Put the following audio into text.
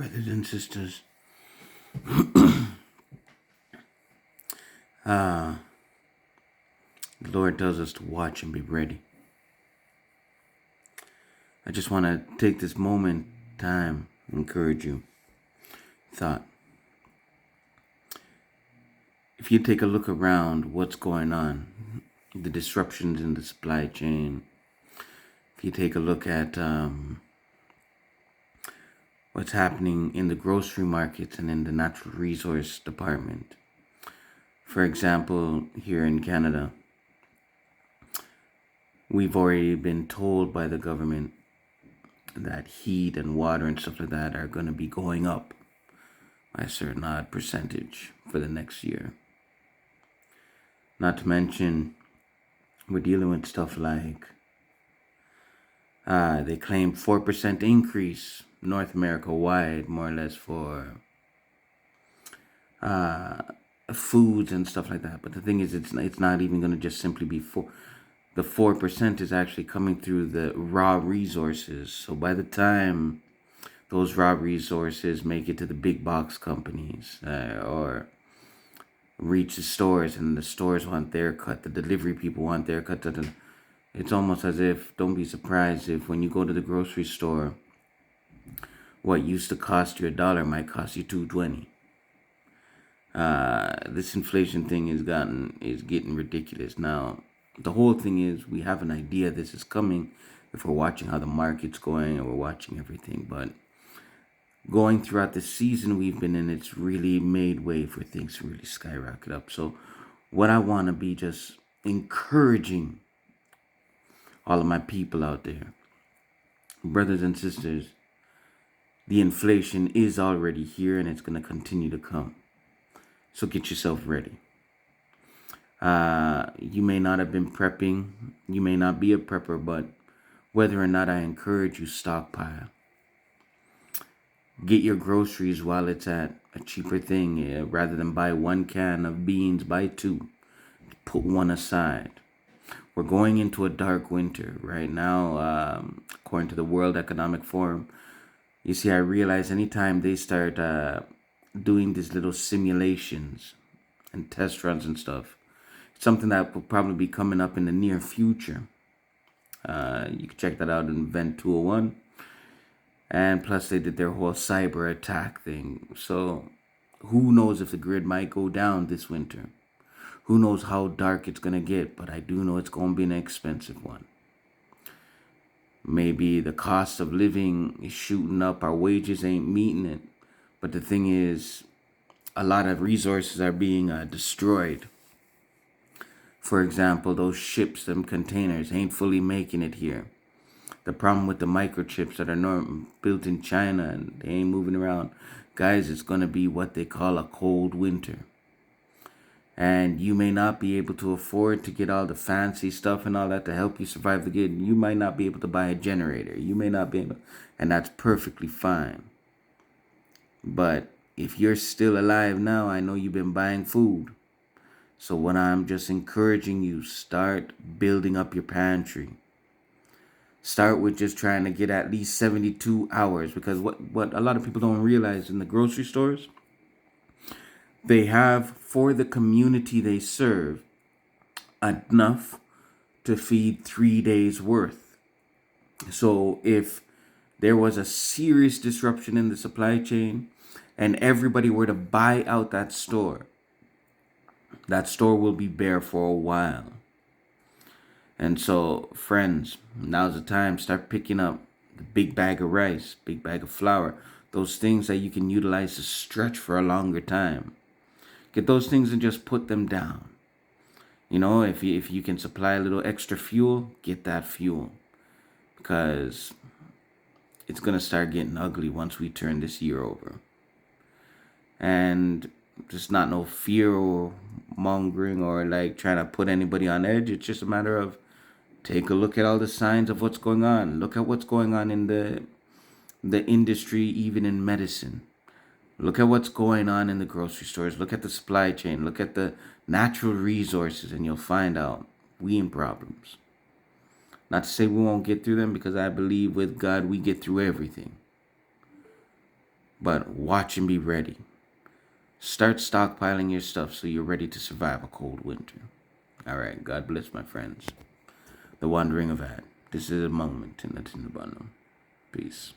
Brothers and sisters, ah, the Lord tells us to watch and be ready. I just want to take this moment, time, encourage you. Thought, if you take a look around what's going on, the disruptions in the supply chain, if you take a look at what's happening in the grocery markets and in the natural resource department. For example, here in Canada, we've already been told by the government that heat and water and stuff like that are going to be going up by a certain odd percentage for the next year. Not to mention, we're dealing with stuff like they claim 4% increase North America wide, more or less, for foods and stuff like that. But the thing is, it's not even going to just simply be the 4% is actually coming through the raw resources. So by the time those raw resources make it to the big box companies or reach the stores, and the stores want their cut, the delivery people want their cut, it's almost as if, don't be surprised if when you go to the grocery store, what used to cost you $1 might cost you $2.20. This inflation thing is getting ridiculous. Now, the whole thing is, we have an idea this is coming if we're watching how the market's going and we're watching everything. But going throughout the season we've been in, it's really made way for things to really skyrocket up. So what I want to be just encouraging all of my people out there, brothers and sisters, the inflation is already here and it's going to continue to come. So get yourself ready. You may not have been prepping, you may not be a prepper, but whether or not, I encourage you, stockpile. Get your groceries while it's at a cheaper thing. Rather than buy 1 can of beans, buy 2. Put 1 aside. We're going into a dark winter right now, according to the World Economic Forum. You see, I realize anytime they start doing these little simulations and test runs and stuff, it's something that will probably be coming up in the near future. You can check that out in Event 201. And plus, they did their whole cyber attack thing. So who knows if the grid might go down this winter? Who knows how dark it's going to get? But I do know it's going to be an expensive one. Maybe the cost of living is shooting up. Our wages ain't meeting it. But the thing is, a lot of resources are being destroyed. For example, those ships, them containers, ain't fully making it here. The problem with the microchips that are built in China and they ain't moving around. Guys, it's going to be what they call a cold winter. And you may not be able to afford to get all the fancy stuff and all that to help you survive the good. You might not be able to buy a generator. You may not be able, and that's perfectly fine. But if you're still alive now, I know you've been buying food. So what I'm just encouraging you, start building up your pantry. Start with just trying to get at least 72 hours. Because what a lot of people don't realize, in the grocery stores, they have, for the community they serve, enough to feed 3 days worth. So if there was a serious disruption in the supply chain and everybody were to buy out that store will be bare for a while. And so, friends, now's the time. Start picking up the big bag of rice, big bag of flour, those things that you can utilize to stretch for a longer time. Get those things and just put them down. You know, if you can supply a little extra fuel, get that fuel. Because it's going to start getting ugly once we turn this year over. And just not no fear or mongering or like trying to put anybody on edge. It's just a matter of take a look at all the signs of what's going on. Look at what's going on in the industry, even in medicine. Look at what's going on in the grocery stores. Look at the supply chain. Look at the natural resources, and you'll find out we in problems. Not to say we won't get through them, because I believe with God we get through everything. but watch and be ready. Start stockpiling your stuff so you're ready to survive a cold winter. All right, God bless my friends. The Wandering of Ad. This is a moment in the bundle. Peace.